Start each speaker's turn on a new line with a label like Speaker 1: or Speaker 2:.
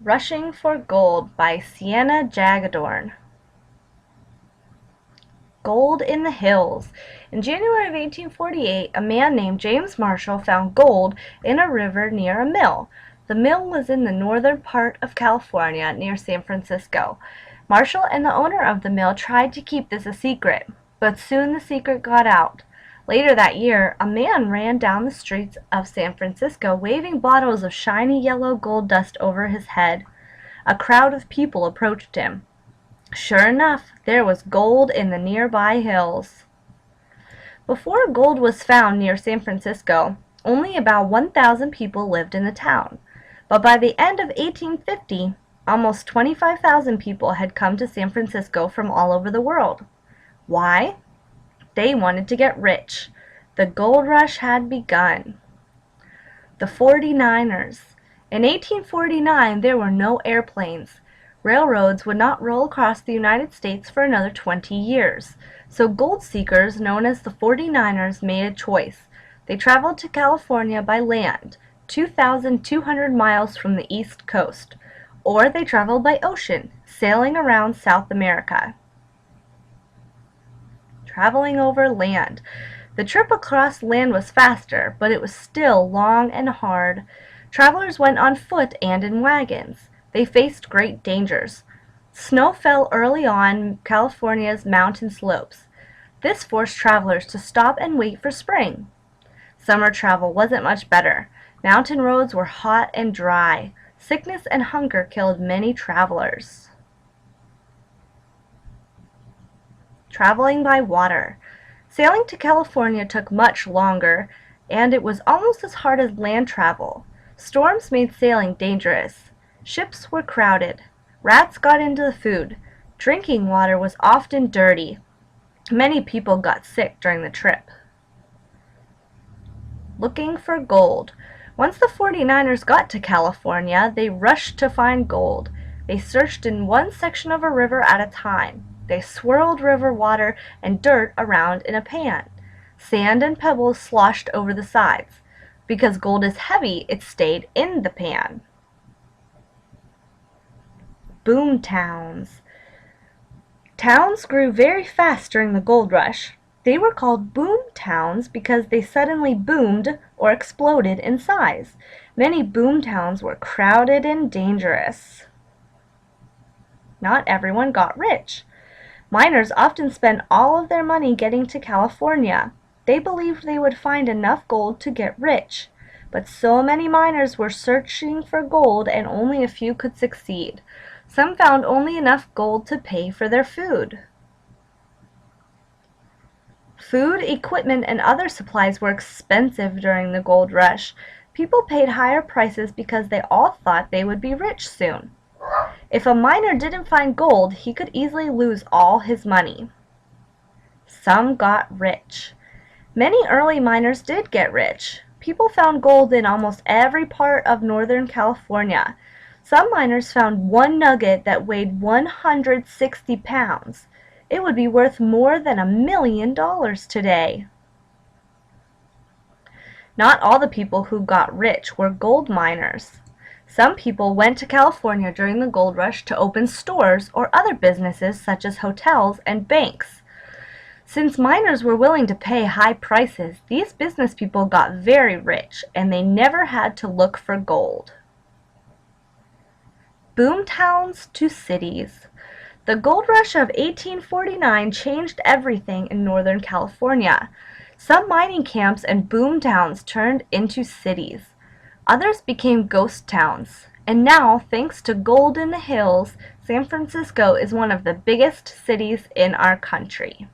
Speaker 1: Rushing for Gold by Sienna Jagadorn. Gold in the Hills. In January of 1848, a man named James Marshall found gold in a river near a mill. The mill was in the northern part of California, near San Francisco. Marshall and the owner of the mill tried to keep this a secret, but soon the secret got out. Later that year, a man ran down the streets of San Francisco waving bottles of shiny yellow gold dust over his head. A crowd of people approached him. Sure enough, there was gold in the nearby hills. Before gold was found near San Francisco, only about 1,000 people lived in the town. But by the end of 1850, almost 25,000 people had come to San Francisco from all over the world. Why? They wanted to get rich. The gold rush had begun. The 49ers. In 1849, there were no airplanes. Railroads would not roll across the United States for another 20 years. So gold seekers, known as the 49ers, made a choice. They traveled to California by land, 2,200 miles from the East Coast, or they traveled by ocean, sailing around South America. Traveling over land. The trip across land was faster, but it was still long and hard. Travelers went on foot and in wagons. They faced great dangers. Snow fell early on California's mountain slopes. This forced travelers to stop and wait for spring. Summer travel wasn't much better. Mountain roads were hot and dry. Sickness and hunger killed many travelers. Traveling by water. Sailing to California took much longer, and it was almost as hard as land travel. Storms made sailing dangerous. Ships were crowded. Rats got into the food. Drinking water was often dirty. Many people got sick during the trip. Looking for gold. Once the 49ers got to California, they rushed to find gold. They searched in one section of a river at a time. They swirled river water and dirt around in a pan. Sand and pebbles sloshed over the sides. Because gold is heavy, it stayed in the pan. Boom towns. Towns grew very fast during the gold rush. They were called boom towns because they suddenly boomed or exploded in size. Many boom towns were crowded and dangerous. Not everyone got rich. Miners often spent all of their money getting to California. They believed they would find enough gold to get rich. But so many miners were searching for gold and only a few could succeed. Some found only enough gold to pay for their food. Food, equipment, and other supplies were expensive during the gold rush. People paid higher prices because they all thought they would be rich soon. If a miner didn't find gold, he could easily lose all his money. Some got rich. Many early miners did get rich. People found gold in almost every part of Northern California. Some miners found one nugget that weighed 160 pounds. It would be worth more than $1 million today. Not all the people who got rich were gold miners. Some people went to California during the gold rush to open stores or other businesses such as hotels and banks. Since miners were willing to pay high prices, these business people got very rich and they never had to look for gold. Boom towns to cities. The gold rush of 1849 changed everything in Northern California. Some mining camps and boom towns turned into cities. Others became ghost towns. And now, thanks to gold in the hills, San Francisco is one of the biggest cities in our country.